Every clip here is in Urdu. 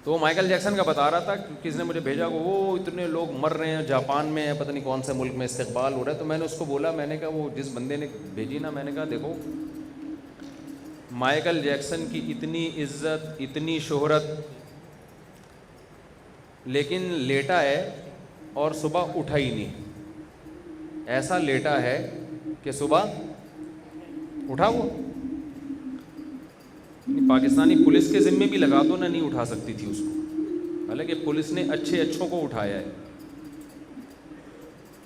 تو وہ مائیکل جیکسن کا بتا رہا تھا، کسی نے مجھے بھیجا کہ وہ اتنے لوگ مر رہے ہیں جاپان میں، پتہ نہیں کون سے ملک میں استقبال ہو رہا ہے. تو میں نے اس کو بولا، میں نے کہا وہ جس بندے نے بھیجی نا، میں نے کہا دیکھو مائیکل جیکسن کی اتنی عزت اتنی شہرت، لیکن لیٹا ہے اور صبح اٹھا ہی نہیں. ایسا لیٹا ہے کہ صبح اٹھا وہ پاکستانی پولیس کے ذمے بھی لگا دو نا، نہیں اٹھا سکتی تھی اس کو، حالانکہ پولیس نے اچھے اچھوں کو اٹھایا ہے،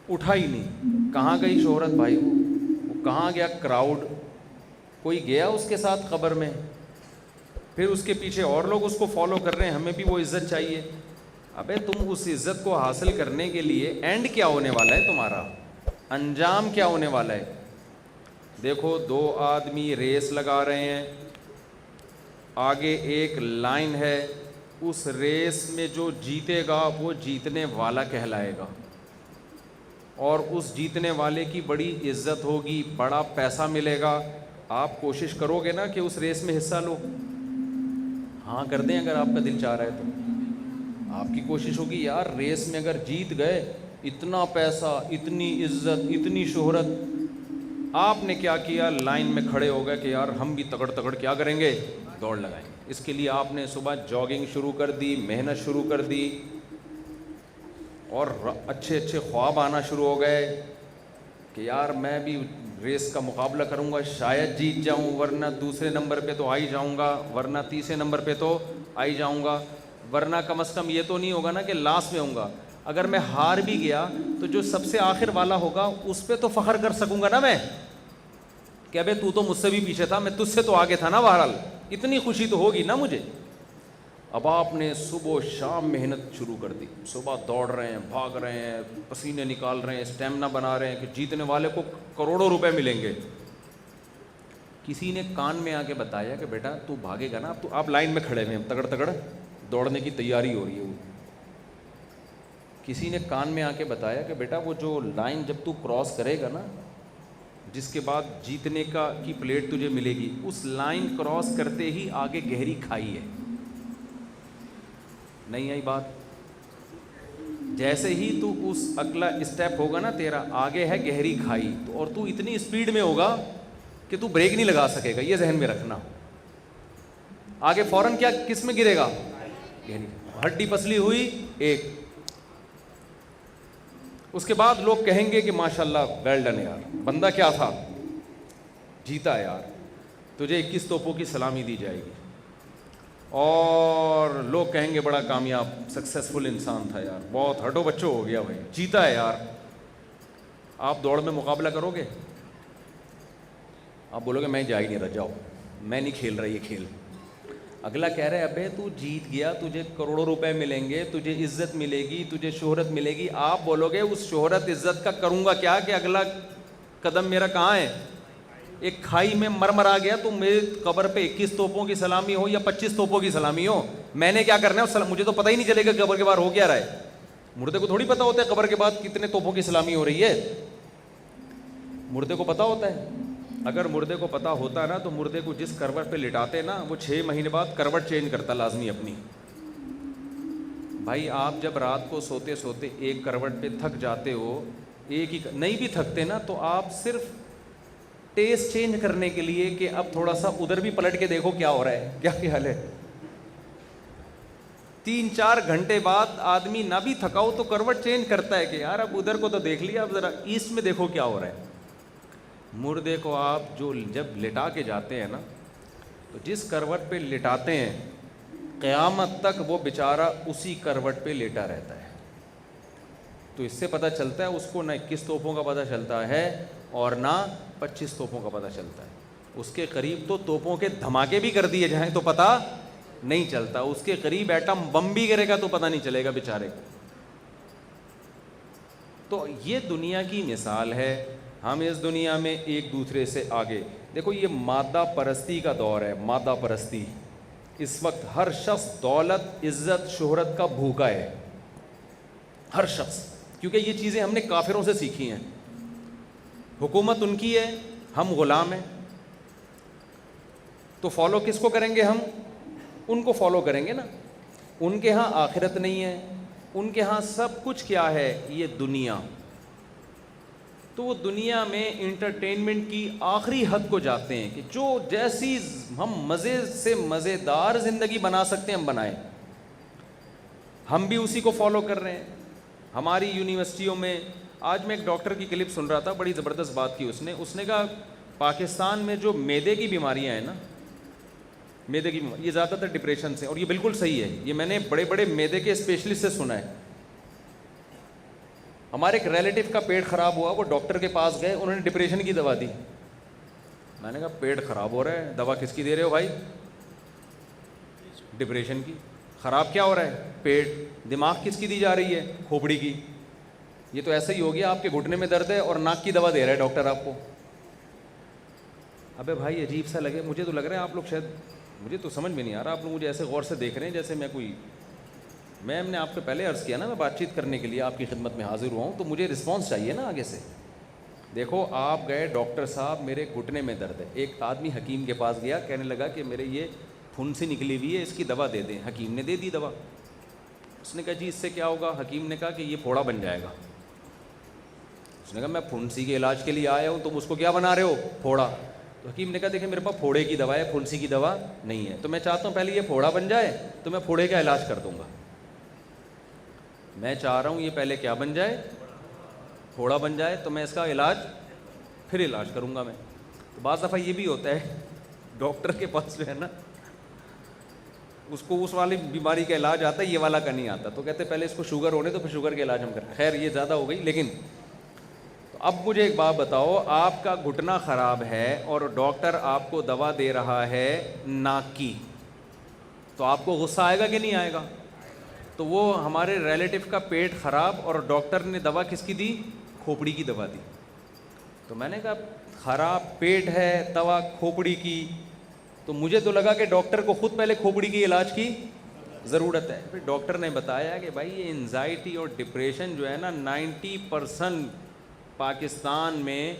اٹھا ہی نہیں. کہاں گئی شہرت بھائی؟ وہ کہاں گیا کراؤڈ؟ کوئی گیا اس کے ساتھ قبر میں؟ پھر اس کے پیچھے اور لوگ اس کو فالو کر رہے ہیں، ہمیں بھی وہ عزت چاہیے. ابے تم اس عزت کو حاصل کرنے کے لیے اینڈ کیا ہونے والا ہے تمہارا؟ انجام کیا ہونے والا ہے؟ دیکھو 2 آدمی ریس لگا رہے ہیں، آگے ایک لائن ہے، اس ریس میں جو جیتے گا وہ جیتنے والا کہلائے گا، اور اس جیتنے والے کی بڑی عزت ہوگی، بڑا پیسہ ملے گا. آپ کوشش کرو گے نا کہ اس ریس میں حصہ لو؟ ہاں کر دیں اگر آپ کا دل چاہ رہا ہے تو. آپ کی کوشش ہوگی یار ریس میں اگر جیت گئے، اتنا پیسہ، اتنی عزت، اتنی شہرت. آپ نے کیا کیا؟ لائن میں کھڑے ہو گئے کہ یار ہم بھی تگڑ تگڑ کیا کریں گے، دوڑ لگائیں گے. اس کے لیے آپ نے صبح جاگنگ شروع کر دی، محنت شروع کر دی، اور اچھے اچھے خواب آنا شروع ہو گئے کہ یار میں بھی ریس کا مقابلہ کروں گا، شاید جیت جاؤں، ورنہ دوسرے نمبر پہ تو آ ہی جاؤں گا، ورنہ تیسرے نمبر پہ تو آ ہی جاؤں گا، ورنہ کم از کم یہ تو نہیں ہوگا نا کہ لاسٹ میں ہوں گا. اگر میں ہار بھی گیا تو جو سب سے آخر والا ہوگا اس پہ تو فخر کر سکوں گا نا میں، کہ ابے تو مجھ سے بھی پیچھے تھا، میں تجھ سے تو آگے تھا نا، بہرحال اتنی خوشی تو ہوگی نا مجھے. اب آپ نے صبح و شام محنت شروع کر دی، صبح دوڑ رہے ہیں، بھاگ رہے ہیں، پسینے نکال رہے ہیں، اسٹیمنا بنا رہے ہیں کہ جیتنے والے کو کروڑوں روپے ملیں گے. کسی نے کان میں آ کے بتایا کہ بیٹا تو بھاگے گا نا، اب تو آپ لائن میں کھڑے ہوئے ہیں، تگڑ تگڑ دوڑنے کی تیاری ہو رہی ہے. کسی نے کان میں آ کے بتایا کہ بیٹا وہ جو لائن جب تو کراس کرے گا نا، جس کے بعد جیتنے کی پلیٹ تجھے ملے گی، اس لائن کراس کرتے ہی آگے گہری کھائی ہے. نہیں آئی بات؟ جیسے ہی تو اس اگلا اسٹیپ ہوگا نا تیرا، آگے ہے گہری کھائی، تو اور تو اتنی اسپیڈ میں ہوگا کہ تو بریک نہیں لگا سکے گا. یہ ذہن میں رکھنا. آگے فوراً کیا کس میں گرے گا؟ گہری. ہڈی پسلی ہوئی ایک. اس کے بعد لوگ کہیں گے کہ ماشاءاللہ ویل ڈن یار، بندہ کیا تھا، جیتا یار، تجھے 21 توپوں کی سلامی دی جائے گی، اور لوگ کہیں گے بڑا کامیاب سکسیسفل انسان تھا یار، بہت ہڈو بچوں ہو گیا بھائی، جیتا ہے یار. آپ دوڑ میں مقابلہ کرو گے؟ آپ بولو گے میں جا ہی نہیں رہ، جاؤ میں نہیں کھیل رہا یہ کھیل. اگلا کہہ رہے ابے تو جیت گیا، تجھے کروڑوں روپے ملیں گے، تجھے عزت ملے گی، تجھے شہرت ملے گی. آپ بولو گے اس شہرت عزت کا کروں گا کیا کہ اگلا قدم میرا کہاں ہے؟ ایک کھائی میں مرمرا گیا تو میرے قبر پہ 21 توپوں کی سلامی ہو یا 25 توپوں کی سلامی ہو، میں نے کیا کرنا ہے؟ مجھے تو پتہ ہی نہیں چلے گا قبر کے بعد ہو کیا رہا ہے. مردے کو تھوڑی پتہ ہوتا ہے قبر کے بعد کتنے توپوں کی سلامی ہو رہی ہے. مردے کو پتہ ہوتا ہے. اگر مردے کو پتہ ہوتا ہے نا تو مردے کو جس کروٹ پہ لٹاتے نا، وہ 6 مہینے بعد کروٹ چینج کرتا لازمی اپنی. بھائی آپ جب رات کو سوتے سوتے ایک کروٹ پہ تھک جاتے ہو، ایک ہی نہیں بھی تھکتے نا، تو آپ صرف ٹیسٹ چینج کرنے کے لیے کہ اب تھوڑا سا ادھر بھی پلٹ کے دیکھو کیا ہو رہا ہے، کیا حال ہے. 3-4 گھنٹے بعد آدمی نہ بھی تھکا ہو تو کروٹ چینج کرتا ہے کہ یار اب ادھر کو تو دیکھ لیا، اب ذرا ایسٹ میں دیکھو کیا ہو رہا ہے. مردے کو آپ جو جب لٹا کے جاتے ہیں نا، تو جس کروٹ پہ لٹاتے ہیں قیامت تک وہ بیچارہ اسی کروٹ پہ لیٹا رہتا ہے. تو اس سے پتہ چلتا ہے اس کو نہ 21 توپوں کا پتہ چلتا ہے اور نہ 25 توپوں کا پتہ چلتا ہے. اس کے قریب تو توپوں کے دھماکے بھی کر دیے جائیں تو پتہ نہیں چلتا، اس کے قریب ایٹم بم بھی گرے گا تو پتہ نہیں چلے گا بیچارے کو. تو یہ دنیا کی مثال ہے. ہم اس دنیا میں ایک دوسرے سے آگے. دیکھو یہ مادہ پرستی کا دور ہے، مادہ پرستی. اس وقت ہر شخص دولت، عزت، شہرت کا بھوکا ہے، ہر شخص، کیونکہ یہ چیزیں ہم نے کافروں سے سیکھی ہیں. حکومت ان کی ہے، ہم غلام ہیں، تو فالو کس کو کریں گے؟ ہم ان کو فالو کریں گے نا. ان کے ہاں آخرت نہیں ہے, ان کے ہاں سب کچھ کیا ہے, یہ دنیا. تو وہ دنیا میں انٹرٹینمنٹ کی آخری حد کو جاتے ہیں کہ جو جیسی ہم مزے سے مزیدار زندگی بنا سکتے ہیں ہم بنائیں. ہم بھی اسی کو فالو کر رہے ہیں. ہماری یونیورسٹیوں میں آج میں ایک ڈاکٹر کی کلپ سن رہا تھا, بڑی زبردست بات کی اس نے کہا پاکستان میں جو معدے کی بیماریاں ہیں نا, معدے کی یہ زیادہ تر ڈپریشن سے, اور یہ بالکل صحیح ہے, یہ میں نے بڑے بڑے معدے کے اسپیشلسٹ سے سنا ہے. ہمارے ایک ریلیٹیو کا پیٹ خراب ہوا, وہ ڈاکٹر کے پاس گئے, انہوں نے ڈپریشن کی دوا دی. میں نے کہا پیٹ خراب ہو رہا ہے, دوا کس کی دے رہے ہو بھائی؟ ڈپریشن کی. خراب کیا ہو رہا ہے؟ پیٹ. دماغ کس کی دی جا رہی ہے؟ کھوپڑی کی. یہ تو ایسا ہی ہو گیا آپ کے گھٹنے میں درد ہے اور ناک کی دوا دے رہا ہے ڈاکٹر آپ کو. ابے بھائی عجیب سا لگے, مجھے تو لگ رہا ہے آپ لوگ شاید, مجھے تو سمجھ میں نہیں آ رہا, آپ لوگ مجھے ایسے غور سے دیکھ رہے ہیں جیسے میں کوئی, میں نے آپ کو پہلے عرض کیا نا میں بات چیت کرنے کے لیے آپ کی خدمت میں حاضر ہوا ہوں, تو مجھے رسپانس چاہیے نا آگے سے. دیکھو آپ گئے ڈاکٹر صاحب میرے گھٹنے میں درد ہے, ایک آدمی حکیم کے پاس گیا, کہنے لگا کہ میرے یہ پھنسی نکلی ہوئی ہے, اس کی دوا دے دیں. حکیم نے دے دی دوا. اس نے کہا جی اس سے کیا ہوگا؟ حکیم نے کہا کہ یہ پھوڑا بن جائے گا. اس نے کہا میں پھنسی کے علاج کے لیے آیا ہوں, تم اس کو کیا بنا رہے ہو؟ پھوڑا. تو حکیم نے کہا دیکھیں میرے پاس پھوڑے کی دوا ہے, پھنسی کی دوا نہیں ہے, تو میں چاہتا ہوں پہلے یہ پھوڑا بن جائے تو میں پھوڑے کا علاج کر دوں گا. میں چاہ رہا ہوں یہ پہلے کیا بن جائے؟ پھوڑا بن جائے, تو میں اس کا علاج پھر علاج کروں گا میں. تو بعض دفعہ یہ بھی ہوتا ہے ڈاکٹر کے پاس جو ہے نا, اس کو اس والی بیماری کا علاج آتا ہے, یہ والا کا نہیں آتا, تو کہتے پہلے اس کو شوگر ہونے تو پھر شوگر کے علاج ہم کریں. خیر یہ زیادہ ہو گئی. لیکن تو اب مجھے ایک بات بتاؤ, آپ کا گھٹنا خراب ہے اور ڈاکٹر آپ کو دوا دے رہا ہے ناک کی, تو آپ کو غصہ آئے گا کہ نہیں آئے گا؟ تو وہ ہمارے ریلیٹیو کا پیٹ خراب اور ڈاکٹر نے دوا کس کی دی؟ کھوپڑی کی دوا دی. تو میں نے کہا خراب پیٹ ہے, دوا کھوپڑی کی, تو مجھے تو لگا کہ ڈاکٹر کو خود پہلے کھوپڑی کی علاج کی ضرورت ہے. پھر ڈاکٹر نے بتایا کہ بھائی یہ انزائٹی اور ڈپریشن جو ہے نا 90% پاکستان میں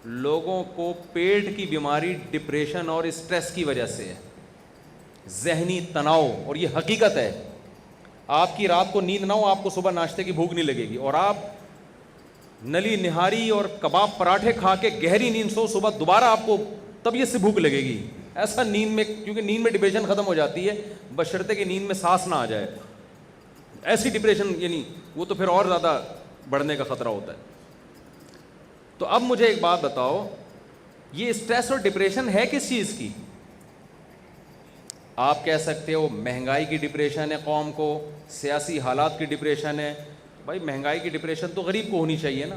لوگوں کو پیٹ کی بیماری ڈپریشن اور اسٹریس کی وجہ سے ہے, ذہنی تناؤ. اور یہ حقیقت ہے. آپ کی رات کو نیند نہ ہو, آپ کو صبح ناشتے کی بھوک نہیں لگے گی, اور آپ نلی نہاری اور کباب پراٹھے کھا کے گہری نیند سو, صبح دوبارہ آپ کو طبیعت سے بھوک لگے گی. ایسا نیند میں, کیونکہ نیند میں ڈپریشن ختم ہو جاتی ہے بشرطے کہ نیند میں سانس نہ آ جائے. ایسی ڈپریشن یعنی وہ تو پھر اور زیادہ بڑھنے کا خطرہ ہوتا ہے. تو اب مجھے ایک بات بتاؤ, یہ اسٹریس اور ڈپریشن ہے کس چیز کی؟ آپ کہہ سکتے ہو مہنگائی کی ڈپریشن ہے قوم کو, سیاسی حالات کی ڈپریشن ہے. بھائی مہنگائی کی ڈپریشن تو غریب کو ہونی چاہیے نا.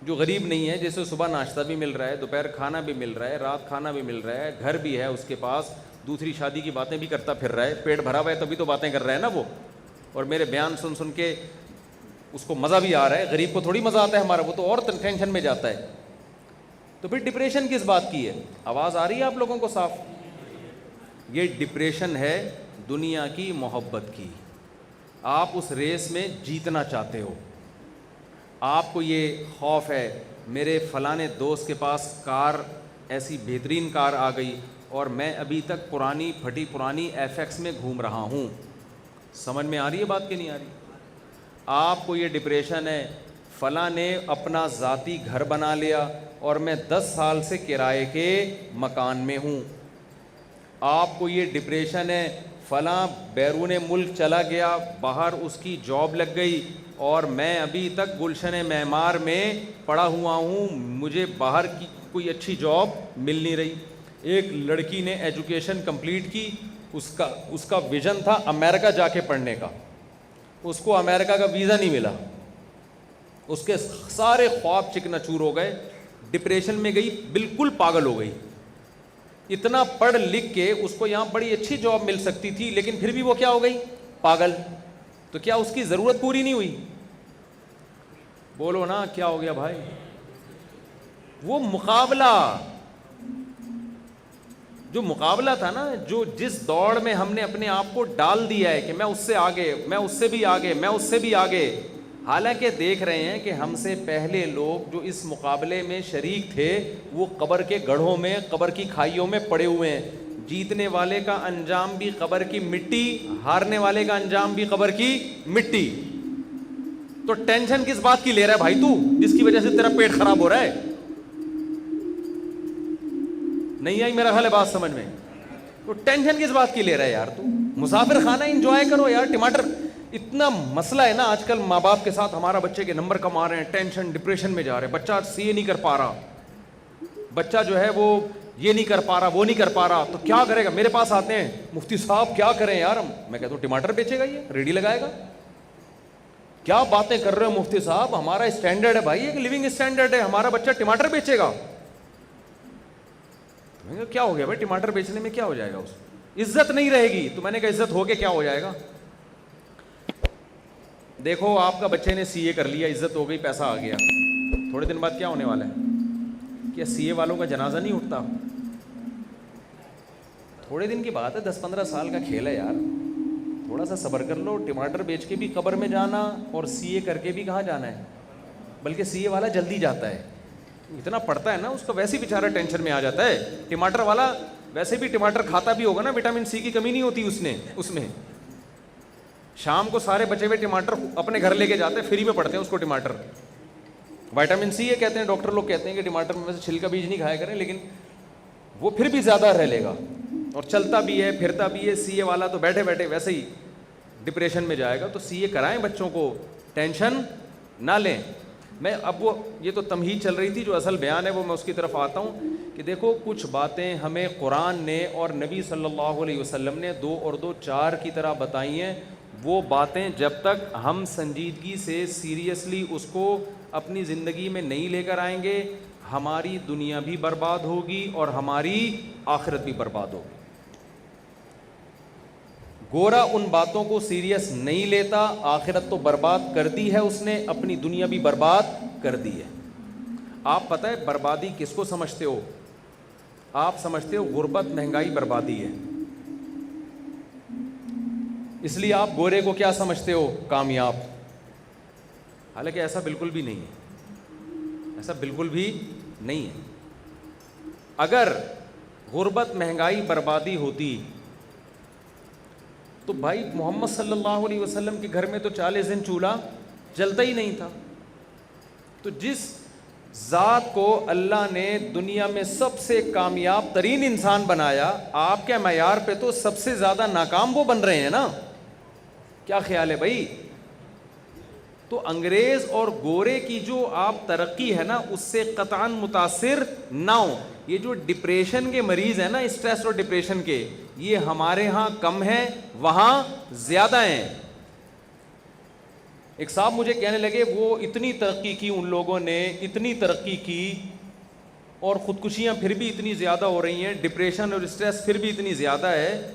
جو غریب نہیں ہے, جیسے صبح ناشتہ بھی مل رہا ہے, دوپہر کھانا بھی مل رہا ہے, رات کھانا بھی مل رہا ہے, گھر بھی ہے اس کے پاس, دوسری شادی کی باتیں بھی کرتا پھر رہا ہے, پیٹ بھرا ہوا ہے تبھی تو باتیں کر رہا ہے نا وہ, اور میرے بیان سن سن کے اس کو مزہ بھی آ رہا ہے. غریب کو تھوڑی مزہ آتا ہے ہمارا, وہ تو اور ٹینشن میں جاتا ہے. تو پھر ڈپریشن کس بات کی ہے؟ آواز آ رہی ہے آپ لوگوں کو صاف؟ یہ ڈپریشن ہے دنیا کی محبت کی. آپ اس ریس میں جیتنا چاہتے ہو, آپ کو یہ خوف ہے میرے فلانے دوست کے پاس کار, ایسی بہترین کار آ گئی اور میں ابھی تک پرانی پھٹی پرانی ایف ایکس میں گھوم رہا ہوں. سمجھ میں آ رہی ہے بات کہ نہیں آ رہی؟ آپ کو یہ ڈپریشن ہے فلاں نے اپنا ذاتی گھر بنا لیا اور میں 10 سال سے کرائے کے مکان میں ہوں. آپ کو یہ ڈپریشن ہے فلاں بیرون ملک چلا گیا, باہر اس کی جاب لگ گئی اور میں ابھی تک گلشن معمار میں پڑا ہوا ہوں, مجھے باہر کی کوئی اچھی جاب مل نہیں رہی. ایک لڑکی نے ایجوکیشن کمپلیٹ کی, اس کا ویژن تھا امریکہ جا کے پڑھنے کا, اس کو امریکہ کا ویزا نہیں ملا, اس کے سارے خواب چکنا چور ہو گئے, ڈپریشن میں گئی, بالکل پاگل ہو گئی. اتنا پڑھ لکھ کے اس کو یہاں بڑی اچھی جاب مل سکتی تھی, لیکن پھر بھی وہ کیا ہو گئی؟ پاگل. تو کیا اس کی ضرورت پوری نہیں ہوئی؟ بولو نا کیا ہو گیا بھائی؟ وہ مقابلہ تھا نا, جس دوڑ میں ہم نے اپنے آپ کو ڈال دیا ہے کہ میں اس سے آگے, میں اس سے بھی آگے, میں اس سے بھی آگے. حالانکہ دیکھ رہے ہیں کہ ہم سے پہلے لوگ جو اس مقابلے میں شریک تھے وہ قبر کے گڑھوں میں, قبر کی کھائیوں میں پڑے ہوئے ہیں. جیتنے والے کا انجام بھی قبر کی مٹی، ہارنے والے کا انجام بھی قبر کی مٹی. تو ٹینشن کس بات کی لے رہا ہے بھائی تو، جس کی وجہ سے تیرا پیٹ خراب ہو رہا ہے؟ نہیں آئی میرا خیال ہے بات سمجھ میں؟ تو ٹینشن کس بات کی لے رہا ہے یار تو؟ مسافر خانہ انجوائے کرو یار. ٹماٹر اتنا مسئلہ ہے نا آج کل ماں باپ کے ساتھ، ہمارا بچے کے نمبر کم آ رہے ہیں، ٹینشن ڈپریشن میں جا رہے ہیں، بچہ سی اے نہیں کر پا رہا، بچہ جو ہے وہ یہ نہیں کر پا رہا، وہ نہیں کر پا رہا، تو کیا کرے گا؟ میرے پاس آتے ہیں مفتی صاحب کیا کریں یار ہم. میں کہتا ہوں ٹماٹر بیچے گا، یہ ریڈی لگائے گا. کیا باتیں کر رہے ہو مفتی صاحب، ہمارا اسٹینڈرڈ ہے بھائی، ایک لیونگ اسٹینڈرڈ ہے، ہمارا بچہ ٹماٹر بیچے گا. میں کہا کیا ہو گیا بھائی، ٹماٹر بیچنے میں کیا ہو جائے گا؟ اس عزت نہیں رہے گی. تو میں نے کہا عزت ہو کے کیا ہو جائے گا؟ دیکھو آپ کا بچے نے سی اے کر لیا، عزت ہو گئی، پیسہ آ گیا، تھوڑے دن بعد کیا ہونے والا ہے؟ کیا سی اے والوں کا جنازہ نہیں اٹھتا؟ تھوڑے دن کی بات ہے، 10-15 سال کا کھیل ہے یار، تھوڑا سا صبر کر لو. ٹماٹر بیچ کے بھی قبر میں جانا اور سی اے کر کے بھی کہاں جانا ہے؟ بلکہ سی اے والا جلدی جاتا ہے، اتنا پڑتا ہے نا اس کا، ویسے بیچارہ ٹینشن میں آ جاتا ہے. ٹماٹر والا ویسے بھی ٹماٹر کھاتا بھی ہوگا نا، وٹامن سی کی کمی نہیں ہوتی اس میں. شام کو سارے بچے ہوئے ٹماٹر اپنے گھر لے کے جاتے ہیں، فری میں پڑتے ہیں اس کو ٹماٹر. وٹامن سی یہ کہتے ہیں، ڈاکٹر لوگ کہتے ہیں کہ ٹماٹر میں ویسے چھلکا بیج نہیں کھایا کریں، لیکن وہ پھر بھی زیادہ رہ لے گا اور چلتا بھی ہے پھرتا بھی ہے. سی اے والا تو بیٹھے بیٹھے ویسے ہی ڈپریشن میں جائے گا. تو سی اے کرائیں بچوں کو، ٹینشن نہ لیں. میں اب وہ یہ تو تمہید چل رہی تھی، جو اصل بیان ہے وہ میں اس کی طرف آتا ہوں کہ دیکھو کچھ باتیں ہمیں قرآن نے اور نبی صلی اللہ علیہ وسلم نے 2 اور 2 4 کی طرح بتائی ہیں. وہ باتیں جب تک ہم سنجیدگی سے سیریسلی اس کو اپنی زندگی میں نہیں لے کر آئیں گے، ہماری دنیا بھی برباد ہوگی اور ہماری آخرت بھی برباد ہوگی. گورا ان باتوں کو سیریس نہیں لیتا، آخرت تو برباد کر دی ہے اس نے، اپنی دنیا بھی برباد کر دی ہے. آپ پتہ ہے بربادی کس کو سمجھتے ہو؟ آپ سمجھتے ہو غربت مہنگائی بربادی ہے، اس لیے آپ گورے کو کیا سمجھتے ہو؟ کامیاب. حالانکہ ایسا بالکل بھی نہیں ہے، ایسا بالکل بھی نہیں ہے. اگر غربت مہنگائی بربادی ہوتی تو بھائی محمد صلی اللہ علیہ وسلم کے گھر میں تو 40 دن چولہا جلتا ہی نہیں تھا. تو جس ذات کو اللہ نے دنیا میں سب سے کامیاب ترین انسان بنایا، آپ کے معیار پہ تو سب سے زیادہ ناکام وہ بن رہے ہیں نا. کیا خیال ہے بھائی؟ تو انگریز اور گورے کی جو آپ ترقی ہے نا، اس سے قطعاً متاثر نہ ہو. یہ جو ڈپریشن کے مریض ہیں نا، اسٹریس اور ڈپریشن کے، یہ ہمارے ہاں کم ہیں، وہاں زیادہ ہیں. ایک صاحب مجھے کہنے لگے وہ اتنی ترقی کی، ان لوگوں نے اتنی ترقی کی اور خودکشیاں پھر بھی اتنی زیادہ ہو رہی ہیں، ڈپریشن اور اسٹریس پھر بھی اتنی زیادہ ہے،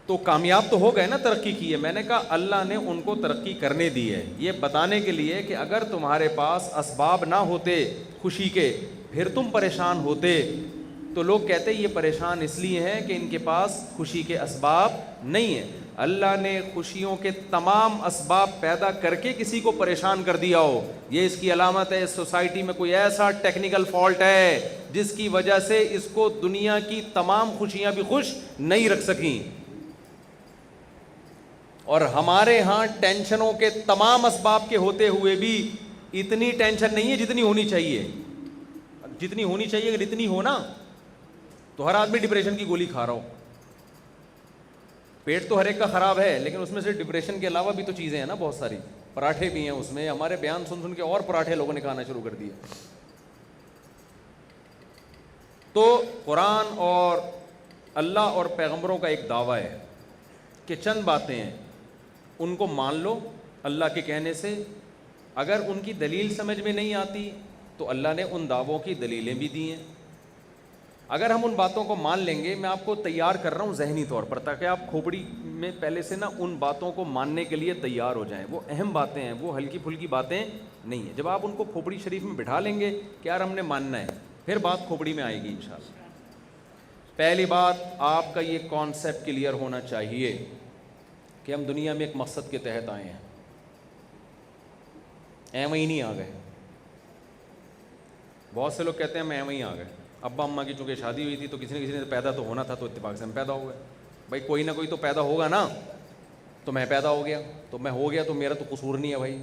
تو کامیاب تو ہو گئے نا، ترقی کی ہے. میں نے کہا اللہ نے ان کو ترقی کرنے دی ہے، یہ بتانے کے لیے کہ اگر تمہارے پاس اسباب نہ ہوتے خوشی کے، پھر تم پریشان ہوتے. تو لوگ کہتے یہ پریشان اس لیے ہیں کہ ان کے پاس خوشی کے اسباب نہیں ہیں. اللہ نے خوشیوں کے تمام اسباب پیدا کر کے کسی کو پریشان کر دیا ہو، یہ اس کی علامت ہے سوسائٹی میں کوئی ایسا ٹیکنیکل فالٹ ہے جس کی وجہ سے اس کو دنیا کی تمام خوشیاں بھی خوش نہیں رکھ سکیں. اور ہمارے ہاں ٹینشنوں کے تمام اسباب کے ہوتے ہوئے بھی اتنی ٹینشن نہیں ہے جتنی ہونی چاہیے. جتنی ہونی چاہیے اگر اتنی ہو نا تو ہر آدمی ڈپریشن کی گولی کھا رہا ہو. پیٹ تو ہر ایک کا خراب ہے، لیکن اس میں سے ڈپریشن کے علاوہ بھی تو چیزیں ہیں نا بہت ساری. پراٹھے بھی ہیں اس میں، ہمارے بیان سن سن کے اور پراٹھے لوگوں نے کھانا شروع کر دیے. تو قرآن اور اللہ اور پیغمبروں کا ایک دعویٰ ہے کہ چند باتیں ہیں ان کو مان لو اللہ کے کہنے سے. اگر ان کی دلیل سمجھ میں نہیں آتی تو اللہ نے ان دعووں کی دلیلیں بھی دی ہیں. اگر ہم ان باتوں کو مان لیں گے، میں آپ کو تیار کر رہا ہوں ذہنی طور پر، تاکہ آپ کھوپڑی میں پہلے سے نا ان باتوں کو ماننے کے لیے تیار ہو جائیں. وہ اہم باتیں ہیں، وہ ہلکی پھلکی باتیں نہیں ہیں. جب آپ ان کو کھوپڑی شریف میں بٹھا لیں گے کہ یار ہم نے ماننا ہے، پھر بات کھوپڑی میں آئے گی انشاءاللہ. پہلی بات، آپ کا یہ کانسیپٹ کلیئر ہونا چاہیے کہ ہم دنیا میں ایک مقصد کے تحت آئے ہیں، ایویں ہی نہیں آ گئے. بہت سے لوگ کہتے ہیں ہم ایویں ہی آ گئے. ابا اماں کی چونکہ شادی ہوئی تھی تو کسی نے پیدا تو ہونا تھا، تو اتفاق سے ہم پیدا ہو گئے. بھائی کوئی نہ کوئی تو پیدا ہوگا نا. تو میں پیدا ہو گیا، تو میں ہو گیا تو میرا تو قصور نہیں ہے بھائی.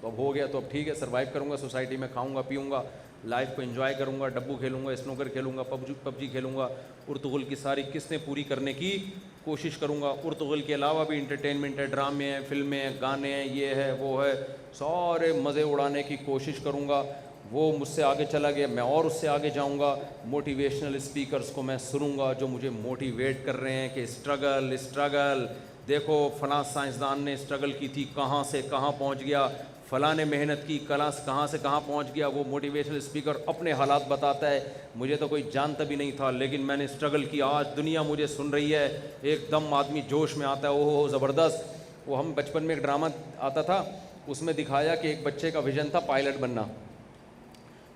تو اب ہو گیا تو اب ٹھیک ہے، سروائیو کروں گا سوسائٹی میں، کھاؤں گا پیوں گا، لائف کو انجوائے کروں گا، ڈبو کھیلوں گا، اسنوکر کھیلوں گا، پب جی کھیلوں گا، ارطغرل کی ساری قسطیں پوری کرنے کی کوشش کروں گا. ارطغرل کے علاوہ بھی انٹرٹینمنٹ ہے، ڈرامے ہیں، فلمیں ہیں، گانے ہیں، یہ ہے وہ ہے، سارے مزے اڑانے کی کوشش کروں گا. وہ مجھ سے آگے چلا گیا، میں اور اس سے آگے جاؤں گا. موٹیویشنل اسپیکرز کو میں سنوں گا جو مجھے موٹیویٹ کر رہے ہیں کہ اسٹرگل، دیکھو فلاں سائنسدان نے اسٹرگل کی تھی، کہاں سے کہاں پہنچ گیا، فلاں نے محنت کی، کہاں سے کہاں پہنچ گیا. وہ موٹیویشنل اسپیکر اپنے حالات بتاتا ہے، مجھے تو کوئی جانتا بھی نہیں تھا لیکن میں نے اسٹرگل کیا، آج دنیا مجھے سن رہی ہے. ایک دم آدمی جوش میں آتا ہے، اوہ زبردست. وہ ہم بچپن میں ایک ڈرامہ آتا تھا، اس میں دکھایا کہ ایک بچے کا ویژن تھا پائلٹ بننا.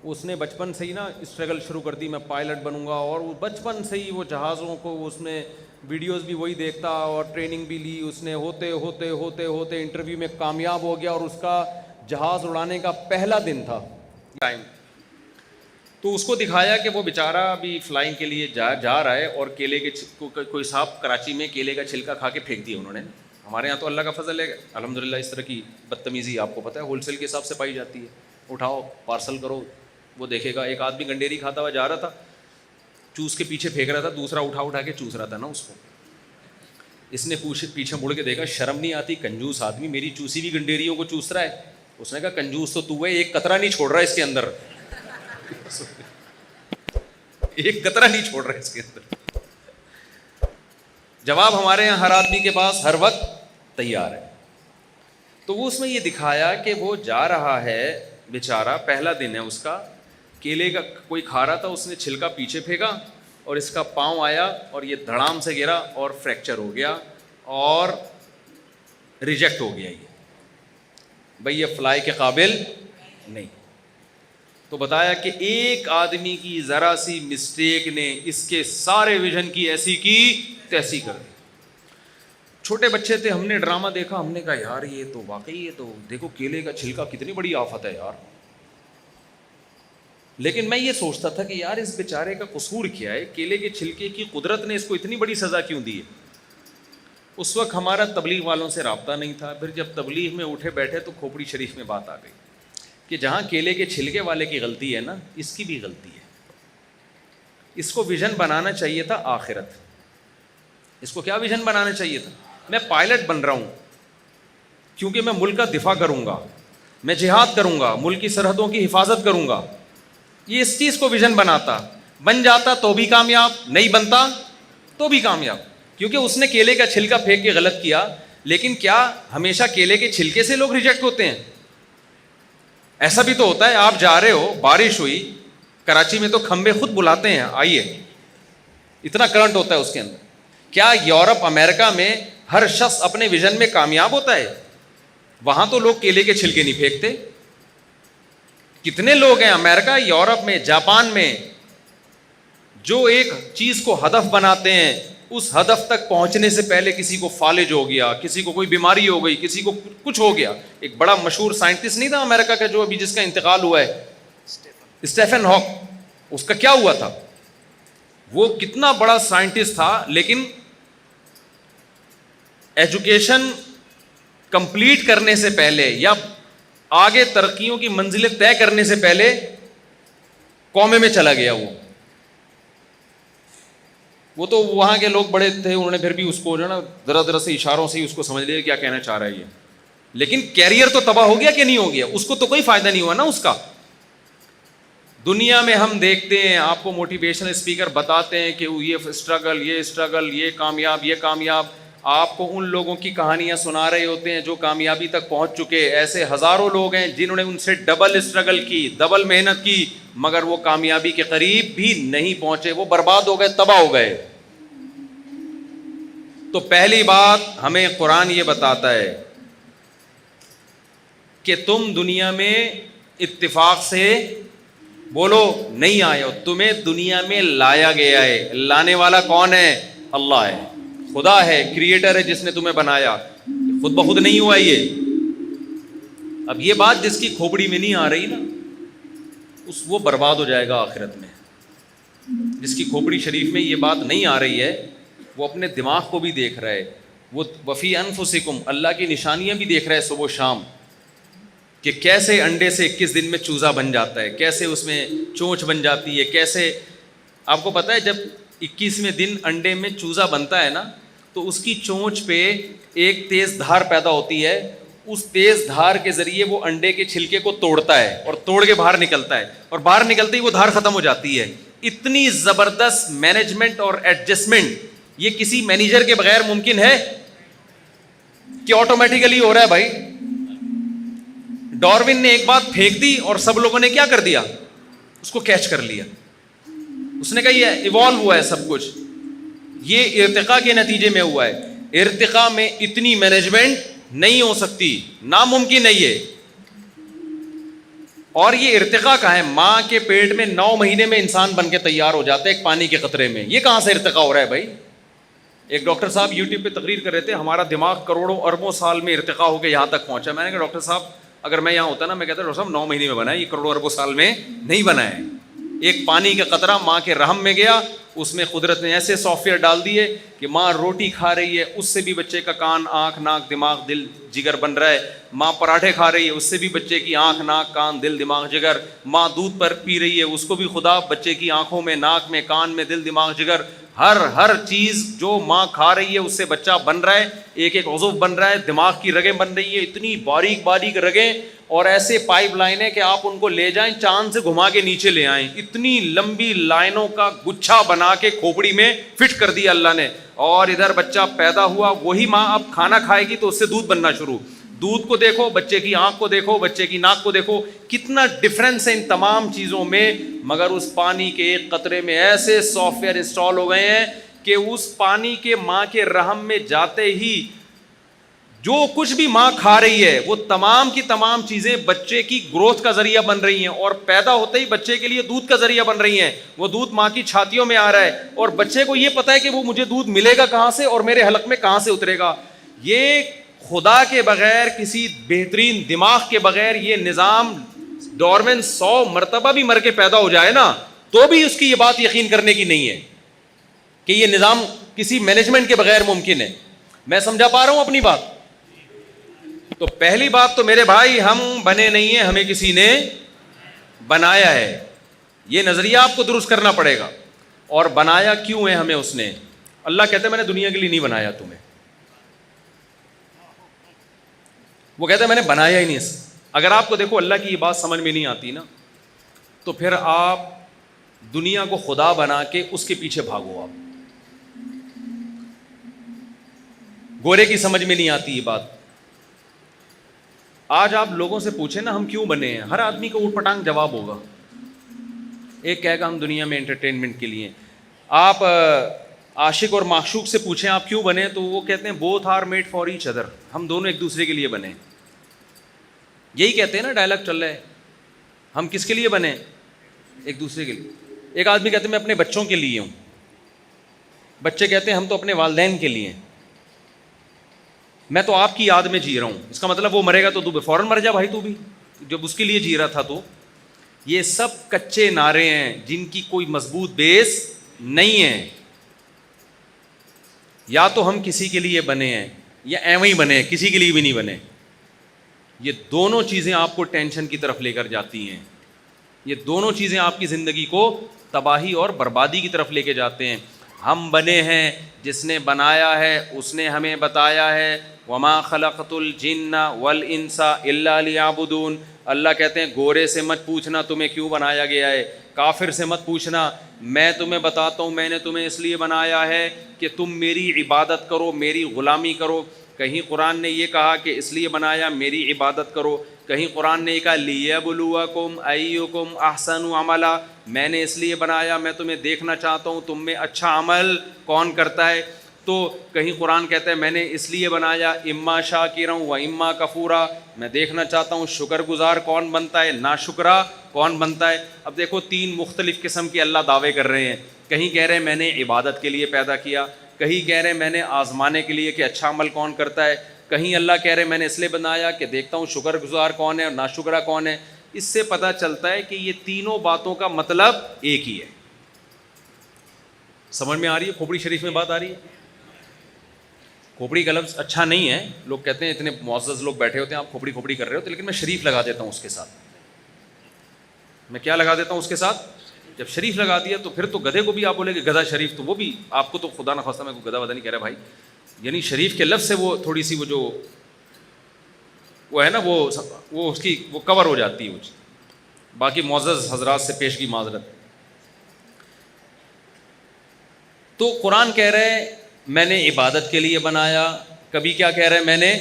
اس نے بچپن سے ہی نا اسٹرگل شروع کر دی، میں پائلٹ بنوں گا، اور وہ بچپن سے ہی وہ جہازوں کو اس نے ویڈیوز بھی وہی دیکھتا اور ٹریننگ بھی لی. اس نے ہوتے ہوتے ہوتے ہوتے انٹرویو میں کامیاب ہو گیا، اور اس کا جہاز اڑانے کا پہلا دن تھا ٹائم. تو اس کو دکھایا کہ وہ بیچارہ بھی فلائنگ کے لیے جا رہا ہے، اور کیلے کے کوئی صاحب کراچی میں کیلے کا چھلکا کھا کے پھینک دیا انہوں نے. ہمارے یہاں تو اللہ کا فضل ہے الحمدللہ، اس طرح کی بدتمیزی آپ کو پتہ ہے ہول سیل کے حساب سے پائی جاتی ہے. اٹھاؤ پارسل کرو، وہ دیکھے گا. ایک آدمی گنڈیری کھاتا ہوا جا رہا تھا، چوس کے پیچھے پھینک رہا تھا، دوسرا اٹھا کے چوس رہا تھا نا اس کو. اس نے پیچھے مڑ کے دیکھا، شرم نہیں آتی، کنجوس آدمی میری چوسی بھی گنڈیریوں کو چوس رہا ہے. اس نے کہا کنجوس تو ہے، ایک قطرہ نہیں چھوڑ رہا اس کے اندر، ایک قطرہ نہیں چھوڑ رہا اس کے اندر. جواب ہمارے یہاں ہر آدمی کے پاس ہر وقت تیار ہے. تو وہ اس میں یہ دکھایا کہ وہ جا رہا ہے بیچارہ، پہلا دن ہے اس کا، کیلے کا کوئی کھا رہا تھا، اس نے چھلکا پیچھے پھینکا اور اس کا پاؤں آیا اور یہ دھڑام سے گرا اور فریکچر ہو گیا اور ریجیکٹ ہو گیا. یہ بھئی یہ فلائی کے قابل نہیں. تو بتایا کہ ایک آدمی کی ذرا سی مسٹیک نے اس کے سارے ویژن کی ایسی کی تیسی کر دی. چھوٹے بچے تھے، ہم نے ڈرامہ دیکھا، ہم نے کہا یار یہ تو واقعی، یہ تو دیکھو کیلے کا چھلکا کتنی بڑی آفت ہے یار. لیکن میں یہ سوچتا تھا کہ یار اس بیچارے کا قصور کیا ہے، کیلے کے چھلکے کی قدرت نے اس کو اتنی بڑی سزا کیوں دی ہے. اس وقت ہمارا تبلیغ والوں سے رابطہ نہیں تھا. پھر جب تبلیغ میں اٹھے بیٹھے تو کھوپڑی شریف میں بات آ گئی کہ جہاں کیلے کے چھلکے والے کی غلطی ہے نا، اس کی بھی غلطی ہے. اس کو ویژن بنانا چاہیے تھا آخرت. اس کو کیا ویژن بنانا چاہیے تھا؟ میں پائلٹ بن رہا ہوں کیونکہ میں ملک کا دفاع کروں گا، میں جہاد کروں گا، ملک کی سرحدوں کی حفاظت کروں گا. یہ اس چیز کو ویژن بناتا، بن جاتا تو بھی کامیاب، نہیں بنتا تو بھی کامیاب. کیونکہ اس نے کیلے کا چھلکا پھینک کے غلط کیا. لیکن کیا ہمیشہ کیلے کے چھلکے سے لوگ ریجیکٹ ہوتے ہیں؟ ایسا بھی تو ہوتا ہے، آپ جا رہے ہو، بارش ہوئی، کراچی میں تو کھمبے خود بلاتے ہیں آئیے، اتنا کرنٹ ہوتا ہے اس کے اندر. کیا یورپ امریکہ میں ہر شخص اپنے ویژن میں کامیاب ہوتا ہے؟ وہاں تو لوگ کیلے کے چھلکے نہیں پھینکتے. کتنے لوگ ہیں امریکہ، یورپ میں، جاپان میں، جو ایک چیز کو ہدف بناتے ہیں، اس ہدف تک پہنچنے سے پہلے کسی کو فالج ہو گیا، کسی کو کوئی بیماری ہو گئی، کسی کو کچھ ہو گیا. ایک بڑا مشہور سائنٹسٹ نہیں تھا امریکہ کا جو ابھی جس کا انتقال ہوا ہے، اسٹیفن ہاک. اس کا کیا ہوا تھا؟ وہ کتنا بڑا سائنٹسٹ تھا، لیکن ایجوکیشن کمپلیٹ کرنے سے پہلے یا آگے ترقیوں کی منزلیں طے کرنے سے پہلے کومے میں چلا گیا. وہ تو وہاں کے لوگ بڑے تھے، انہوں نے پھر بھی اس کو جو ہے نا ذرا سے اشاروں سے ہی اس کو سمجھ لیا کیا کہنا چاہ رہا ہے یہ. لیکن کیریئر تو تباہ ہو گیا کہ نہیں ہو گیا؟ اس کو تو کوئی فائدہ نہیں ہوا نا اس کا. دنیا میں ہم دیکھتے ہیں، آپ کو موٹیویشنل اسپیکر بتاتے ہیں کہ یہ اسٹرگل، یہ کامیاب. آپ کو ان لوگوں کی کہانیاں سنا رہے ہوتے ہیں جو کامیابی تک پہنچ چکے. ایسے ہزاروں لوگ ہیں جنہوں نے ان سے ڈبل اسٹرگل کی، ڈبل محنت کی، مگر وہ کامیابی کے قریب بھی نہیں پہنچے، وہ برباد ہو گئے، تباہ ہو گئے. تو پہلی بات ہمیں قرآن یہ بتاتا ہے کہ تم دنیا میں اتفاق سے بولو نہیں آئے ہو، تمہیں دنیا میں لایا گیا ہے. لانے والا کون ہے؟ اللہ ہے، خدا ہے، کریٹر ہے جس نے تمہیں بنایا. خود بخود نہیں ہوا یہ. اب یہ بات جس کی کھوپڑی میں نہیں آ رہی نا، وہ برباد ہو جائے گا آخرت میں. جس کی کھوپڑی شریف میں یہ بات نہیں آ رہی ہے وہ اپنے دماغ کو بھی دیکھ رہا ہے. وہ وفی انفسکم، اللہ کی نشانیاں بھی دیکھ رہا ہے صبح و شام کہ کیسے انڈے سے 21 دن میں چوزا بن جاتا ہے، کیسے اس میں چونچ بن جاتی ہے. کیسے آپ کو پتہ ہے جب 21ویں دن انڈے میں چوزا بنتا ہے نا تو اس کی چونچ پہ ایک تیز دھار پیدا ہوتی ہے. اس تیز دھار کے ذریعے وہ انڈے کے چھلکے کو توڑتا ہے اور توڑ کے باہر نکلتا ہے، اور باہر نکلتے ہی وہ دھار ختم ہو جاتی ہے. اتنی زبردست مینجمنٹ اور ایڈجسٹمنٹ یہ کسی مینیجر کے بغیر ممکن ہے کہ آٹومیٹیکلی ہو رہا ہے بھائی. ڈاروین نے ایک بات پھینک دی اور سب لوگوں نے کیا کر دیا، اس کو کیچ کر لیا. اس نے کہا یہ ایوالو ہوا ہے سب کچھ، یہ ارتقاء کے نتیجے میں ہوا ہے. ارتقاء میں اتنی مینجمنٹ نہیں ہو سکتی، ناممکن ہے یہ. اور یہ ارتقاء کہاں ہے؟ ماں کے پیٹ میں 9 مہینے میں انسان بن کے تیار ہو جاتا ہے ایک پانی کے قطرے میں. یہ کہاں سے ارتقاء ہو رہا ہے بھائی؟ ایک ڈاکٹر صاحب یوٹیوب پہ تقریر کر رہے تھے، ہمارا دماغ کروڑوں اربوں سال میں ارتقاء ہو کے یہاں تک پہنچا. میں نے کہا ڈاکٹر صاحب اگر میں یہاں ہوتا نا میں کہتا ڈاکٹر صاحب 9 مہینے میں بنا ہے، یہ کروڑوں اربوں سال میں نہیں بنا ہے. ایک پانی کا قطرہ ماں کے رحم میں گیا، اس میں قدرت نے ایسے سافٹ ویئر ڈال دیے کہ ماں روٹی کھا رہی ہے اس سے بھی بچے کا کان آنکھ ناک دماغ دل جگر بن رہا ہے. ماں پراٹھے کھا رہی ہے اس سے بھی بچے کی آنکھ ناک کان دل دماغ جگر. ماں دودھ پر پی رہی ہے اس کو بھی خدا بچے کی آنکھوں میں ناک میں کان میں دل دماغ جگر. ہر چیز جو ماں کھا رہی ہے اس سے بچہ بن رہا ہے، ایک ایک عضو بن رہا ہے. دماغ کی رگیں بن رہی ہیں، اتنی باریک باریک رگیں، اور ایسے پائپ لائنیں کہ آپ ان کو لے جائیں چاند سے گھما کے نیچے لے آئیں. اتنی لمبی لائنوں کا گچھا بنا کے کھوپڑی میں فٹ کر دیا اللہ نے. اور ادھر بچہ پیدا ہوا، وہی ماں اب کھانا کھائے گی تو اس سے دودھ بننا شروع. دودھ کو دیکھو، بچے کی آنکھ کو دیکھو، بچے کی ناک کو دیکھو، کتنا ڈفرینس ہے ان تمام چیزوں میں. مگر اس پانی کے ایک قطرے میں ایسے سافٹ ویئر انسٹال ہو گئے ہیں کہ اس پانی کے ماں کے رحم میں جاتے ہی جو کچھ بھی ماں کھا رہی ہے وہ تمام کی تمام چیزیں بچے کی گروتھ کا ذریعہ بن رہی ہیں، اور پیدا ہوتے ہی بچے کے لیے دودھ کا ذریعہ بن رہی ہیں. وہ دودھ ماں کی چھاتیوں میں آ رہا ہے اور بچے کو یہ پتا ہے کہ وہ مجھے دودھ ملے گا کہاں سے اور میرے حلق میں کہاں سے اترے گا. یہ خدا کے بغیر، کسی بہترین دماغ کے بغیر یہ نظام ڈاروین 100 مرتبہ بھی مر کے پیدا ہو جائے نا تو بھی اس کی یہ بات یقین کرنے کی نہیں ہے کہ یہ نظام کسی مینجمنٹ کے بغیر ممکن ہے. میں سمجھا پا رہا ہوں اپنی بات؟ تو پہلی بات تو میرے بھائی ہم بنے نہیں ہیں، ہمیں کسی نے بنایا ہے. یہ نظریہ آپ کو درست کرنا پڑے گا. اور بنایا کیوں ہے ہمیں اس نے؟ اللہ کہتے ہیں میں نے دنیا کے لیے نہیں بنایا تمہیں. وہ کہتے ہیں میں نے بنایا ہی نہیں. اگر آپ کو دیکھو اللہ کی یہ بات سمجھ میں نہیں آتی نا تو پھر آپ دنیا کو خدا بنا کے اس کے پیچھے بھاگو. آپ گورے کی سمجھ میں نہیں آتی یہ بات. آج آپ لوگوں سے پوچھیں نا ہم کیوں بنے ہیں، ہر آدمی کو اوٹ پٹانگ جواب ہوگا. ایک کہے گا ہم دنیا میں انٹرٹینمنٹ کے لیے. آپ عاشق اور معشوق سے پوچھیں آپ کیوں بنے تو وہ کہتے ہیں both are made for each other, ہم دونوں ایک دوسرے کے لیے بنے. یہی کہتے ہیں نا، ڈائلاگ چل رہا ہے ہم کس کے لیے بنے؟ ایک دوسرے کے لیے. ایک آدمی کہتے ہیں میں اپنے بچوں کے لیے ہوں، بچے کہتے ہیں ہم تو اپنے والدین کے لیے ہیں. میں تو آپ کی یاد میں جی رہا ہوں. اس کا مطلب وہ مرے گا تو تو فوراً مر جا بھائی، تو بھی جب اس کے لیے جی رہا تھا. تو یہ سب کچے نعرے ہیں جن کی کوئی مضبوط بیس نہیں ہے. یا تو ہم کسی کے لیے بنے ہیں یا ایویں ہی بنے ہیں، کسی کے لیے بھی نہیں بنے. یہ دونوں چیزیں آپ کو ٹینشن کی طرف لے کر جاتی ہیں. یہ دونوں چیزیں آپ کی زندگی کو تباہی اور بربادی کی طرف لے کے جاتے ہیں. ہم بنے ہیں، جس نے بنایا ہے اس نے ہمیں بتایا ہے وما خلقت الجن والانس الا لیعبدون. اللہ کہتے ہیں گورے سے مت پوچھنا تمہیں کیوں بنایا گیا ہے، کافر سے مت پوچھنا، میں تمہیں بتاتا ہوں میں نے تمہیں اس لیے بنایا ہے کہ تم میری عبادت کرو، میری غلامی کرو. کہیں قرآن نے یہ کہا کہ اس لیے بنایا میری عبادت کرو، کہیں قرآن نے یہ کہا لیبلوکم ایکم احسن عملا، میں نے اس لیے بنایا میں تمہیں دیکھنا چاہتا ہوں تم میں اچھا عمل کون کرتا ہے. تو کہیں قرآن کہتا ہے میں نے اس لیے بنایا اما شاکرا و اما کفورا، میں دیکھنا چاہتا ہوں شکر گزار کون بنتا ہے، ناشکرا کون بنتا ہے. اب دیکھو 3 مختلف قسم کے اللہ دعوے کر رہے ہیں. کہیں کہہ رہے ہیں میں نے عبادت کے لیے پیدا کیا، کہیں کہہ رہے ہیں میں نے آزمانے کے لیے کہ اچھا عمل کون کرتا ہے، کہیں اللہ کہہ رہے ہیں میں نے اس لیے بنایا کہ دیکھتا ہوں شکر گزار کون ہے اور ناشکرا کون ہے. اس سے پتہ چلتا ہے کہ یہ تینوں باتوں کا مطلب ایک ہی ہے. سمجھ میں آ رہی ہے؟ کھوپڑی شریف میں بات آ رہی ہے. کھوپڑی کا لفظ اچھا نہیں ہے, لوگ کہتے ہیں اتنے معزز لوگ بیٹھے ہوتے ہیں آپ کھوپڑی کھوپڑی کر رہے ہوتے, لیکن میں شریف لگا دیتا ہوں اس کے ساتھ. میں کیا لگا دیتا ہوں اس کے ساتھ؟ جب شریف لگا دیا تو پھر تو گدھے کو بھی آپ بولے کہ گدھا شریف, تو وہ بھی آپ کو تو خدا نہ خواستہ میں کوئی گدھا ودا نہیں کہہ رہا بھائی, یعنی شریف کے لفظ سے وہ تھوڑی سی وہ ہے نا وہ اس کی وہ کور ہو جاتی ہے. باقی معزز حضرات سے پیشگی معذرت. تو قرآن کہہ رہے ہیں میں نے عبادت کے لیے بنایا, کبھی کیا کہہ رہے ہیں میں نے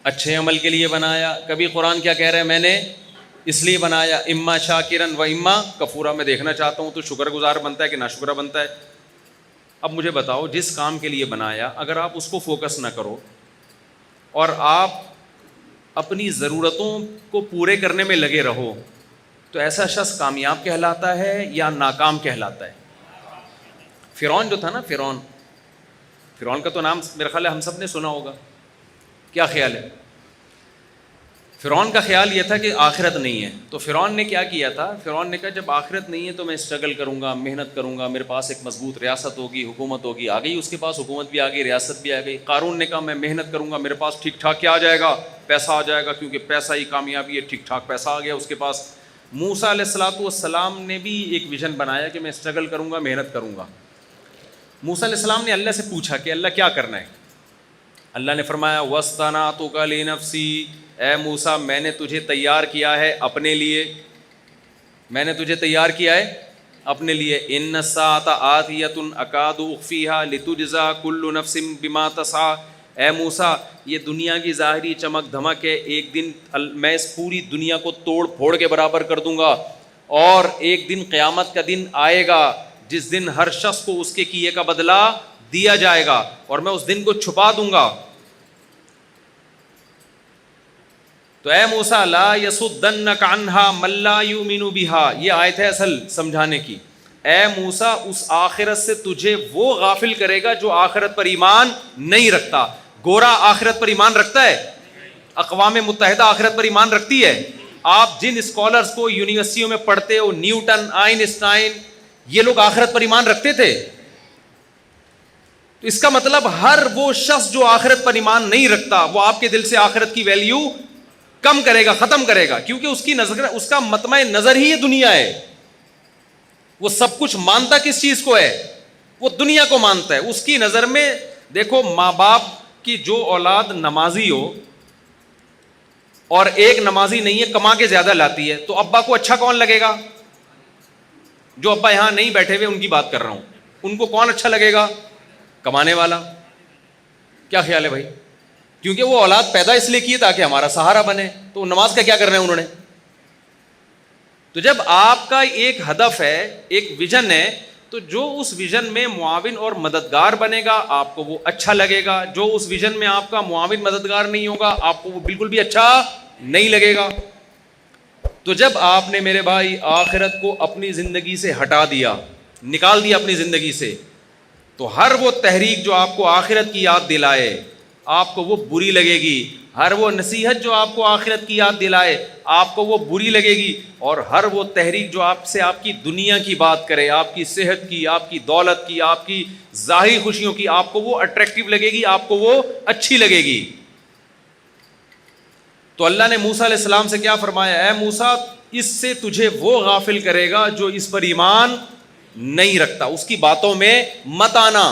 اچھے عمل کے لیے بنایا, کبھی قرآن کیا کہہ رہے ہیں میں نے اس لیے بنایا اما شاکرن و اما کفورا, میں دیکھنا چاہتا ہوں تو شکر گزار بنتا ہے کہ ناشکرہ بنتا ہے. اب مجھے بتاؤ جس کام کے لیے بنایا اگر آپ اس کو فوکس نہ کرو اور آپ اپنی ضرورتوں کو پورے کرنے میں لگے رہو تو ایسا شخص کامیاب کہلاتا ہے یا ناکام کہلاتا ہے؟ فرعون جو تھا نا, فرعون کا تو نام میرا خیال ہے ہم سب نے سنا ہوگا. کیا خیال ہے؟ فرعون کا خیال یہ تھا کہ آخرت نہیں ہے, تو فرعون نے کیا کیا تھا, فرعون نے کہا جب آخرت نہیں ہے تو میں اسٹرگل کروں گا, محنت کروں گا, میرے پاس ایک مضبوط ریاست ہوگی, حکومت ہوگی. آ گئی اس کے پاس حکومت بھی آ گئی, ریاست بھی آ گئی. قارون نے کہا میں محنت کروں گا, میرے پاس ٹھیک ٹھاک کیا آ جائے گا, پیسہ آ جائے گا, کیونکہ پیسہ ہی کامیابی ہے, ٹھیک ٹھاک پیسہ آ گیا اس کے پاس. موسیٰ علیہ الصلوۃ والسلام نے بھی ایک ویژن بنایا کہ میں اسٹرگل کروں گا, محنت کروں گا. موسیٰ علیہ السلام نے اللہ سے پوچھا کہ اللہ کیا کرنا ہے؟ اللہ نے فرمایا وَاصْطَنَعْتُكَ لِنَفْسِي, اے موسیٰ میں نے تجھے تیار کیا ہے اپنے لیے, میں نے تجھے تیار کیا ہے اپنے لیے. إِنَّ السَّاعَةَ آتِيَةٌ أَكَادُ أُخْفِيهَا لِتُجْزَىٰ كُلُّ نَفْسٍ بِمَا تَسْعَىٰ. اے موسیٰ یہ دنیا کی ظاہری چمک دھمک ہے, ایک دن میں اس پوری دنیا کو توڑ پھوڑ کے برابر کر دوں گا, اور ایک دن قیامت کا دن آئے گا جس دن ہر شخص کو اس کے کیے کا بدلہ دیا جائے گا, اور میں اس دن کو چھپا دوں گا. تو اے موسیٰ لا یصدنک عنہا من لا یؤمن بہا, یہ آیت ہے اصل سمجھانے کی. اے موسیٰ اس آخرت سے تجھے وہ غافل کرے گا جو آخرت پر ایمان نہیں رکھتا. گورا آخرت پر ایمان رکھتا ہے؟ اقوام متحدہ آخرت پر ایمان رکھتی ہے؟ آپ جن اسکالرز کو یونیورسٹیوں میں پڑھتے ہو, نیوٹن, آئنسٹائن, یہ لوگ آخرت پر ایمان رکھتے تھے. تو اس کا مطلب ہر وہ شخص جو آخرت پر ایمان نہیں رکھتا وہ آپ کے دل سے آخرت کی ویلیو کم کرے گا, ختم کرے گا, کیونکہ اس کی نظر, اس کا مطمع نظر ہی یہ دنیا ہے. وہ سب کچھ مانتا کس چیز کو ہے؟ وہ دنیا کو مانتا ہے. اس کی نظر میں دیکھو ماں باپ کی جو اولاد نمازی ہو اور ایک نمازی نہیں ہے, کما کے زیادہ لاتی ہے, تو ابا کو اچھا کون لگے گا؟ جو ابا یہاں نہیں بیٹھے ہوئے ان کی بات کر رہا ہوں, ان کو کون اچھا لگے گا؟ کمانے والا. کیا خیال ہے بھائی؟ کیونکہ وہ اولاد پیدا اس لیے کی تاکہ ہمارا سہارا بنے, تو نماز کا کیا کرنا ہے انہوں نے؟ تو جب آپ کا ایک ہدف ہے, ایک ویژن ہے, تو جو اس ویژن میں معاون اور مددگار بنے گا آپ کو وہ اچھا لگے گا. جو اس ویژن میں آپ کا معاون مددگار نہیں ہوگا آپ کو وہ بالکل بھی اچھا نہیں لگے گا. تو جب آپ نے میرے بھائی آخرت کو اپنی زندگی سے ہٹا دیا, نکال دیا اپنی زندگی سے, تو ہر وہ تحریک جو آپ کو آخرت کی یاد دلائے آپ کو وہ بری لگے گی. ہر وہ نصیحت جو آپ کو آخرت کی یاد دلائے آپ کو وہ بری لگے گی. اور ہر وہ تحریک جو آپ سے آپ کی دنیا کی بات کرے, آپ کی صحت کی, آپ کی دولت کی, آپ کی ظاہری خوشیوں کی, آپ کو وہ اٹریکٹیو لگے گی, آپ کو وہ اچھی لگے گی. تو اللہ نے موسیٰ علیہ السلام سے کیا فرمایا؟ اے موسیٰ اس سے تجھے وہ غافل کرے گا جو اس پر ایمان نہیں رکھتا, اس کی باتوں میں مت آنا.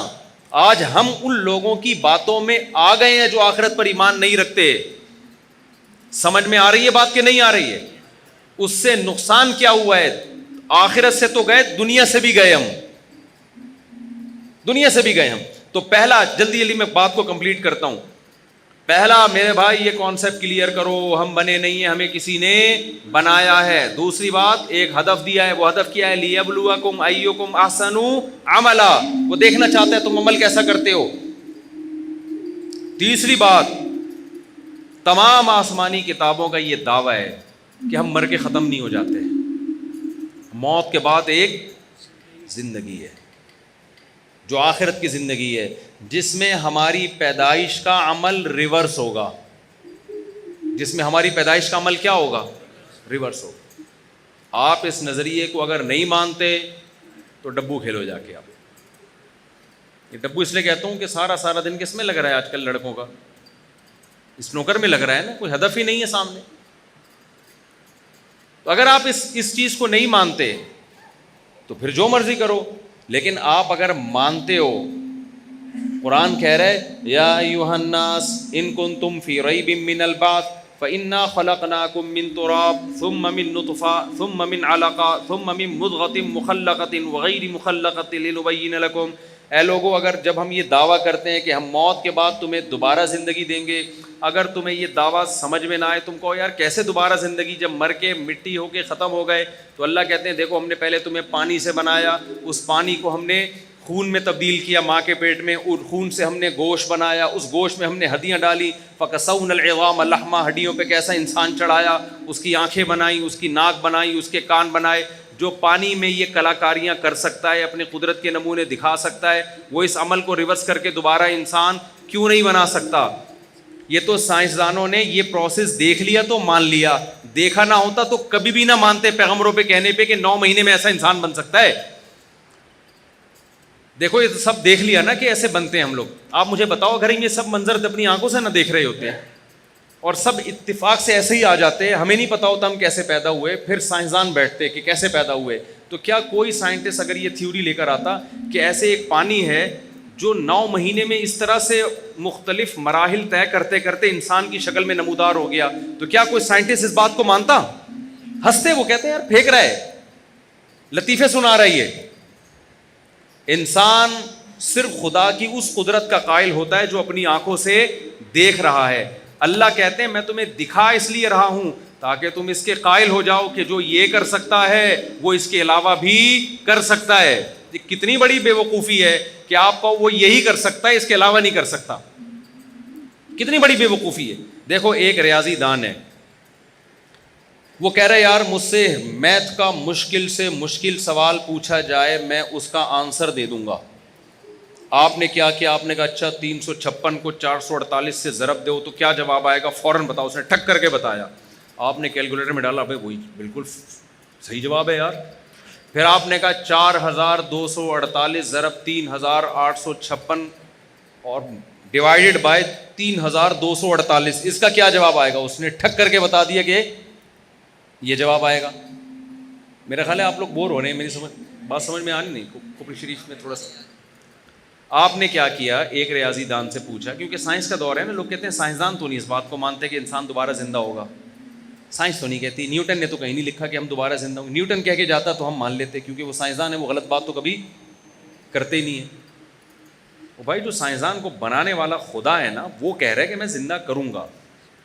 آج ہم ان لوگوں کی باتوں میں آ گئے ہیں جو آخرت پر ایمان نہیں رکھتے. سمجھ میں آ رہی ہے بات کہ نہیں آ رہی ہے؟ اس سے نقصان کیا ہوا ہے؟ آخرت سے تو گئے, دنیا سے بھی گئے, ہم دنیا سے بھی گئے ہم. تو پہلا, جلدی جلدی میں بات کو کمپلیٹ کرتا ہوں. پہلا میرے بھائی یہ کانسیپٹ کلیئر کرو, ہم بنے نہیں ہیں, ہمیں کسی نے بنایا ہے. دوسری بات, ایک ہدف دیا ہے, وہ ہدف کیا ہے؟ لیبلوکم ایکم احسن عملا, وہ دیکھنا چاہتا ہے تم عمل کیسا کرتے ہو. تیسری بات, تمام آسمانی کتابوں کا یہ دعویٰ ہے کہ ہم مر کے ختم نہیں ہو جاتے, موت کے بعد ایک زندگی ہے جو آخرت کی زندگی ہے, جس میں ہماری پیدائش کا عمل ریورس ہوگا. جس میں ہماری پیدائش کا عمل کیا ہوگا؟ ریورس ہوگا. آپ اس نظریے کو اگر نہیں مانتے تو ڈبو کھیلو جا کے. آپ یہ ڈبو اس لیے کہتا ہوں کہ سارا دن کس میں لگ رہا ہے آج کل لڑکوں کا؟ اسنوکر میں لگ رہا ہے نا، کوئی ہدف ہی نہیں ہے سامنے. تو اگر آپ اس چیز کو نہیں مانتے تو پھر جو مرضی کرو، لیکن آپ اگر مانتے ہو، قرآن کہہ رہے یا ایھا الناس ان کنتم فی ریب من البعث فانا خلقناکم من تراب ثم من نطفة ثم من علقة ثم من مضغة مخلقة وغیر مخلقة لنبین لکم. اے لوگو، اگر جب ہم یہ دعویٰ کرتے ہیں کہ ہم موت کے بعد تمہیں دوبارہ زندگی دیں گے، اگر تمہیں یہ دعویٰ سمجھ میں نہ آئے، تم کہو یار کیسے دوبارہ زندگی، جب مر کے مٹی ہو کے ختم ہو گئے، تو اللہ کہتے ہیں دیکھو ہم نے پہلے تمہیں پانی سے بنایا، اس پانی کو ہم نے خون میں تبدیل کیا ماں کے پیٹ میں، اور خون سے ہم نے گوشت بنایا، اس گوشت میں ہم نے ہڈیاں ڈالی، فکسونا العظام لحما، ہڈیوں پہ کیسا انسان چڑھایا، اس کی آنکھیں بنائیں، اس کی ناک بنائی، اس کے کان بنائے. جو پانی میں یہ کلاکاریاں کر سکتا ہے، اپنے قدرت کے نمونے دکھا سکتا ہے، وہ اس عمل کو ریورس کر کے دوبارہ انسان کیوں نہیں بنا سکتا؟ یہ تو سائنسدانوں نے یہ پروسیس دیکھ لیا تو مان لیا، دیکھا نہ ہوتا تو کبھی بھی نہ مانتے پیغمبروں پہ کہنے پہ کہ 9 مہینے میں ایسا انسان بن سکتا ہے. دیکھو یہ تو سب دیکھ لیا نا کہ ایسے بنتے ہیں ہم لوگ. آپ مجھے بتاؤ اگر ہم یہ سب منظر اپنی آنکھوں سے نہ دیکھ رہے ہوتے ہیں اور سب اتفاق سے ایسے ہی آ جاتے، ہمیں نہیں پتا ہوتا ہم کیسے پیدا ہوئے، پھر سائنسدان بیٹھتے کہ کیسے پیدا ہوئے، تو کیا کوئی سائنٹسٹ اگر یہ تھیوری لے کر آتا کہ ایسے ایک پانی ہے جو 9 مہینے میں اس طرح سے مختلف مراحل طے کرتے کرتے انسان کی شکل میں نمودار ہو گیا، تو کیا کوئی سائنٹسٹ اس بات کو مانتا؟ ہنستے، وہ کہتے ہیں یار پھینک رہا ہے، لطیفے سنا رہی ہے. انسان صرف خدا کی اس قدرت کا قائل ہوتا ہے جو اپنی آنکھوں سے دیکھ رہا ہے. اللہ کہتے ہیں میں تمہیں دکھا اس لیے رہا ہوں تاکہ تم اس کے قائل ہو جاؤ کہ جو یہ کر سکتا ہے وہ اس کے علاوہ بھی کر سکتا ہے. یہ کتنی بڑی بے وقوفی ہے کہ آپ کو وہ یہی کر سکتا ہے، اس کے علاوہ نہیں کر سکتا. کتنی بڑی بے وقوفی ہے. دیکھو ایک ریاضی دان ہے، وہ کہہ رہے یار مجھ سے میتھ کا مشکل سے مشکل سوال پوچھا جائے میں اس کا آنسر دے دوں گا. آپ نے کیا کیا؟ آپ نے کہا اچھا 356 کو 448 سے ضرب دو تو کیا جواب آئے گا، فوراً بتاؤ. اس نے ٹھک کر کے بتایا. آپ نے کیلکولیٹر میں ڈالا، بھائی وہی بالکل صحیح جواب ہے یار. پھر آپ نے کہا 4248 ضرب 3856 اور ڈیوائڈیڈ بائی 3248، اس کا کیا جواب آئے گا؟ اس نے ٹھک کر کے بتا دیا کہ یہ جواب آئے گا. میرا خیال ہے آپ لوگ بور ہو رہے ہیں، میری بات سمجھ میں آنی نہیں. کفر شریف میں تھوڑا سا آپ نے کیا کیا، ایک ریاضی دان سے پوچھا، کیونکہ سائنس کا دور ہے نا، لوگ کہتے ہیں سائنسدان تو نہیں اس بات کو مانتے کہ انسان دوبارہ زندہ ہوگا. سائنس تو نہیں کہتی، نیوٹن نے تو کہیں نہیں لکھا کہ ہم دوبارہ زندہ ہوں گے. نیوٹن کہہ کے جاتا تو ہم مان لیتے کیونکہ وہ سائنسدان ہے، وہ غلط بات تو کبھی کرتے ہی نہیں ہیں. وہ بھائی جو سائنسدان کو بنانے والا خدا ہے نا، وہ کہہ رہا ہے کہ میں زندہ کروں گا.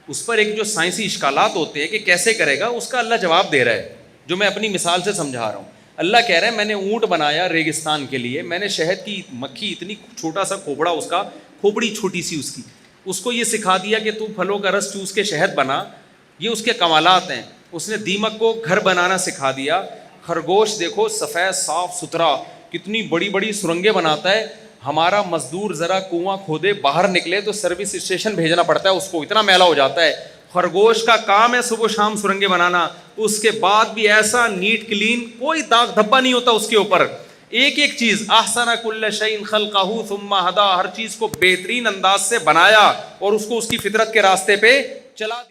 اس پر ایک جو سائنسی اشکالات ہوتے ہیں کہ کیسے کرے گا، اس کا اللہ جواب دے رہا ہے، جو میں اپنی مثال سے سمجھا رہا ہوں. اللہ کہہ رہے ہیں میں نے اونٹ بنایا ریگستان کے لیے، میں نے شہد کی مکھی، اتنی چھوٹا سا کھوپڑا اس کا، کھوپڑی چھوٹی سی اس کی، اس کو یہ سکھا دیا کہ تو پھلوں کا رس چوس کے شہد بنا. یہ اس کے کمالات ہیں. اس نے دیمک کو گھر بنانا سکھا دیا. خرگوش دیکھو سفید صاف ستھرا، کتنی بڑی بڑی سرنگیں بناتا ہے. ہمارا مزدور ذرا کنواں کھودے باہر نکلے تو سروس اسٹیشن بھیجنا پڑتا ہے، اس کو اتنا میلا ہو جاتا ہے. خرگوش کا کام ہے صبح شام سرنگیں بنانا، اس کے بعد بھی ایسا نیٹ کلین، کوئی داغ دھبا نہیں ہوتا اس کے اوپر. ایک ایک چیز احسن کل شیء خلقہ ثم ہدی، ہر چیز کو بہترین انداز سے بنایا اور اس کو اس کی فطرت کے راستے پہ چلا دیا.